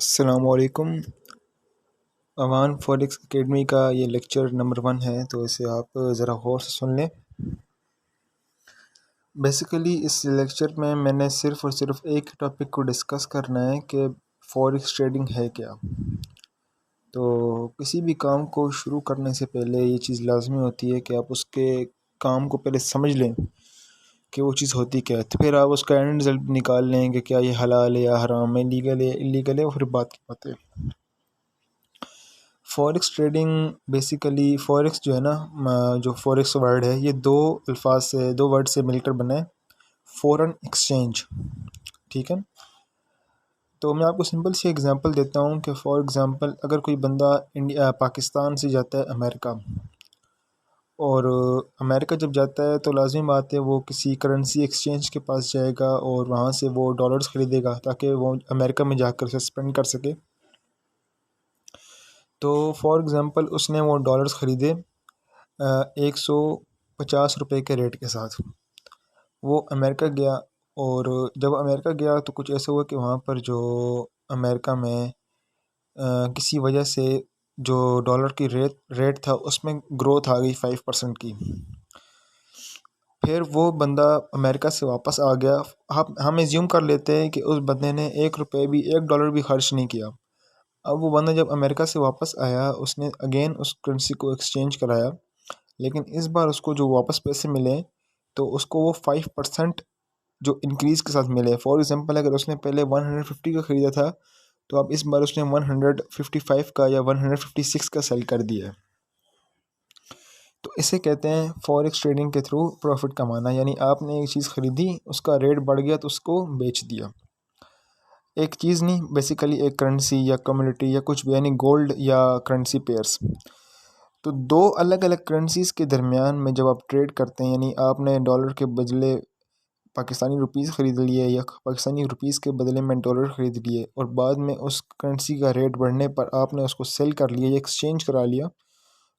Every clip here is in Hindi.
अस्सलामुअलैकुम। अवान फॉरेक्स एकेडमी का ये लेक्चर नंबर 1 है, तो इसे आप ज़रा गौर से सुन लें। बेसिकली इस लेक्चर में मैंने सिर्फ़ और सिर्फ एक टॉपिक को डिस्कस करना है कि फॉरेक्स ट्रेडिंग है क्या। तो किसी भी काम को शुरू करने से पहले ये चीज़ लाज़मी होती है कि आप उसके काम को पहले समझ लें कि वो चीज़ होती क्या है, तो फिर आप उसका एंड रिज़ल्ट निकाल लें कि क्या ये हलाल है या हराम है, लीगल है इल्लीगल है, और फिर बात की बात है। फॉरेक्स ट्रेडिंग बेसिकली फ़ॉरेक्स जो है ना, जो फ़ॉरेक्स वर्ड है ये दो वर्ड से मिलकर बना है, फ़ॉरेन एक्सचेंज। ठीक है, तो मैं आपको सिंपल सी एग्जांपल देता हूँ कि फॉर एग्जांपल अगर कोई बंदा पाकिस्तान से जाता है अमेरिका, और अमेरिका जब जाता है तो लाज़मी बात है वो किसी करेंसी एक्सचेंज के पास जाएगा और वहाँ से वो डॉलर्स ख़रीदेगा ताकि वो अमेरिका में जाकर उसे स्पेंड कर सके। तो फॉर एग्ज़ाम्पल उसने वो डॉलर्स ख़रीदे 150 रुपये के रेट के साथ। वो अमेरिका गया, और जब अमेरिका गया तो कुछ ऐसा हुआ कि वहाँ पर जो अमेरिका में किसी वजह से जो डॉलर की रेट था उसमें ग्रोथ आ गई 5% की। फिर वो बंदा अमेरिका से वापस आ गया। हम एज्यूम कर लेते हैं कि उस बंदे ने 1 रुपये भी, $1 भी खर्च नहीं किया। अब वो बंदा जब अमेरिका से वापस आया उसने अगेन उस करेंसी को एक्सचेंज कराया, लेकिन इस बार उसको जो वापस पैसे मिले तो उसको वो 5% जो इंक्रीज़ के साथ मिले। फॉर एग्ज़ाम्पल अगर उसने पहले 150 का ख़रीदा था तो अब इस बार उसने 155 का या 156 का सेल कर दिया है। तो इसे कहते हैं फॉरेक्स ट्रेडिंग के थ्रू प्रॉफिट कमाना, यानी आपने एक चीज़ ख़रीदी, उसका रेट बढ़ गया तो उसको बेच दिया। एक चीज़ नहीं, बेसिकली एक करेंसी या कम्युनिटी या कुछ भी, यानी गोल्ड या करेंसी पेयर्स। तो दो अलग अलग करेंसीज़ के दरमियान में जब आप ट्रेड करते हैं, यानी आपने डॉलर के बदले पाकिस्तानी रुपीस ख़रीद लिए या पाकिस्तानी रुपीस के बदले में डॉलर ख़रीद लिए, और बाद में उस करेंसी का रेट बढ़ने पर आपने उसको सेल कर लिया या एक्सचेंज करा लिया,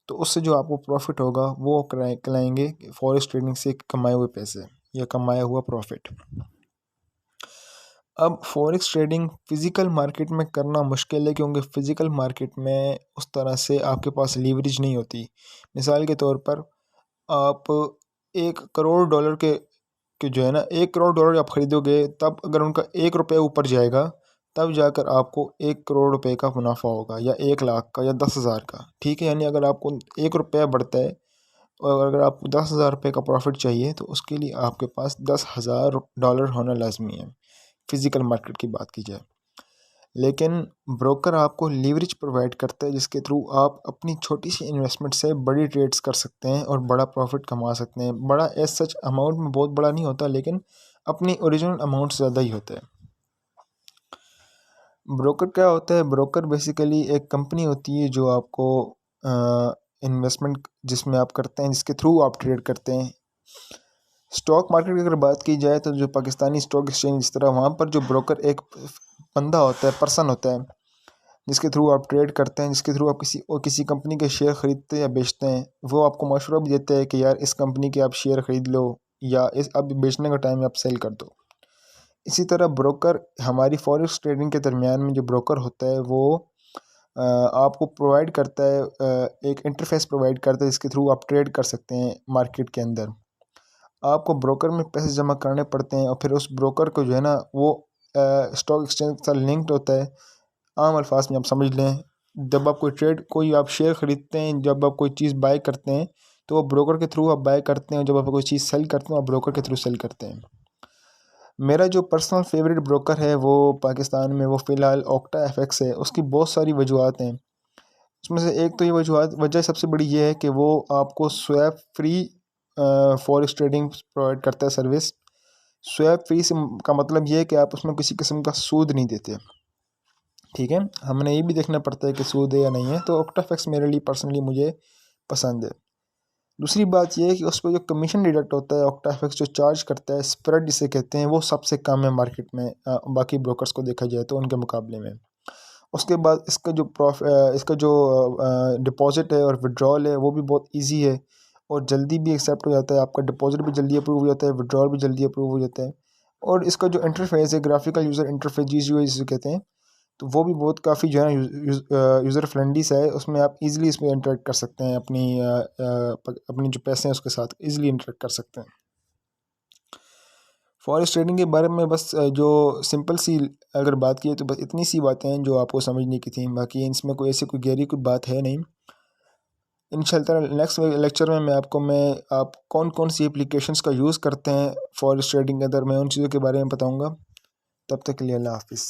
तो उससे जो आपको प्रॉफिट होगा वो कहलाएंगे फॉरेक्स ट्रेडिंग से कमाए हुए पैसे या कमाया हुआ प्रॉफिट। अब फॉरेक्स ट्रेडिंग फ़िज़िकल मार्केट में करना मुश्किल है, क्योंकि फ़िज़िकल मार्केट में उस तरह से आपके पास लीवरेज नहीं होती। मिसाल के तौर पर आप $1 करोड़ के जो है ना, $1 करोड़ आप ख़रीदोगे, तब अगर उनका 1 रुपये ऊपर जाएगा तब जाकर आपको $1 करोड़ का मुनाफा होगा, या 1 लाख का या 10,000 का। ठीक है, यानी अगर आपको 1 रुपया बढ़ता है और अगर आपको 10,000 रुपये का प्रॉफिट चाहिए तो उसके लिए आपके पास $10,000 होना लाजमी है, फ़िज़िकल मार्केट की बात की जाए। लेकिन ब्रोकर आपको लीवरेज प्रोवाइड करता है, जिसके थ्रू आप अपनी छोटी सी इन्वेस्टमेंट से बड़ी ट्रेड्स कर सकते हैं और बड़ा प्रॉफिट कमा सकते हैं। बड़ा एज सच अमाउंट में बहुत बड़ा नहीं होता, लेकिन अपनी ओरिजिनल अमाउंट से ज़्यादा ही होता है। ब्रोकर क्या होता है? ब्रोकर बेसिकली एक कंपनी होती है जो आपको इन्वेस्टमेंट जिसमें आप करते हैं, जिसके थ्रू आप ट्रेड करते हैं। स्टॉक मार्केट की अगर बात की जाए तो जो पाकिस्तानी स्टॉक एक्सचेंज, इस तरह वहाँ पर जो ब्रोकर एक बंदा होता है, पर्सन होता है, जिसके थ्रू आप ट्रेड करते हैं, जिसके थ्रू आप किसी कंपनी के शेयर ख़रीदते हैं या बेचते हैं। वो आपको मशवरा भी देते हैं कि यार इस कंपनी के आप शेयर ख़रीद लो, या इस अब बेचने का टाइम है आप सेल कर दो। इसी तरह ब्रोकर हमारी फॉरेक्स ट्रेडिंग के दरमियान में जो ब्रोकर होता है वो आपको प्रोवाइड करता है, एक इंटरफेस प्रोवाइड करता है जिसके थ्रू आप ट्रेड कर सकते हैं मार्केट के अंदर। आपको ब्रोकर में पैसे जमा करने पड़ते हैं और फिर उस ब्रोकर को जो है ना वो स्टॉक एक्सचेंज के साथ लिंक्ड होता है। आम अल्फाज में आप समझ लें, जब आप कोई आप शेयर ख़रीदते हैं, जब आप कोई चीज़ बाय करते हैं तो वो ब्रोकर के थ्रू आप बाय करते हैं, जब आप कोई चीज़ सेल करते हैं आप ब्रोकर के थ्रू सेल करते हैं। मेरा जो पर्सनल फेवरेट ब्रोकर है वो पाकिस्तान में वो फ़िलहाल ऑक्टा एफएक्स है। उसकी बहुत सारी वजूहत हैं, उसमें से एक तो ये वजह सबसे बड़ी ये है कि वो आपको swap free forex trading provide करता है सर्विस। स्वैप फ्री से का मतलब ये है कि आप उसमें किसी किस्म का सूद नहीं देते। ठीक है, हमने ये भी देखना पड़ता है कि सूद है या नहीं है। तो ऑक्टाफेक्स मेरे लिए पर्सनली मुझे पसंद है। दूसरी बात यह है कि उस पर जो कमीशन डिडक्ट होता है, ऑक्टाफेक्स जो चार्ज करता है, स्प्रेड जिसे कहते हैं, वो सबसे कम है मार्केट में, बाकी ब्रोकर्स को देखा जाए तो उनके मुकाबले में। उसके बाद इसका जो डिपॉज़िट है और विड्रॉल है वो भी बहुत इजी है और जल्दी भी एक्सेप्ट हो जाता है। आपका डिपॉज़िट भी जल्दी अप्रूव हो जाता है, विड्रॉल भी जल्दी अप्रूव हो जाता है। और इसका जो इंटरफेस है, ग्राफिकल यूज़र इंटरफेस, GUI जिसे कहते हैं, तो वो भी बहुत काफ़ी जो है यूज़र फ्रेंडली सा है। उसमें आप इजीली इसमें इंटरेक्ट कर सकते हैं, अपनी जो पैसे हैं उसके साथ इजीली इंटरेक्ट कर सकते हैं। फॉरेक्स ट्रेडिंग के बारे में बस जो सिंपल सी अगर बात की तो बस इतनी सी बातें हैं जो आपको समझने की थी। बाकी इसमें कोई ऐसी कोई गहरी कोई बात है नहीं। इंशाल्लाह नेक्स्ट लेक्चर में आप कौन कौन सी एप्लीकेशंस का यूज़ करते हैं फॉरेक्स ट्रेडिंग के अंदर, मैं उन चीज़ों के बारे में बताऊंगा। तब तक के लिए अल्लाह हाफिज़।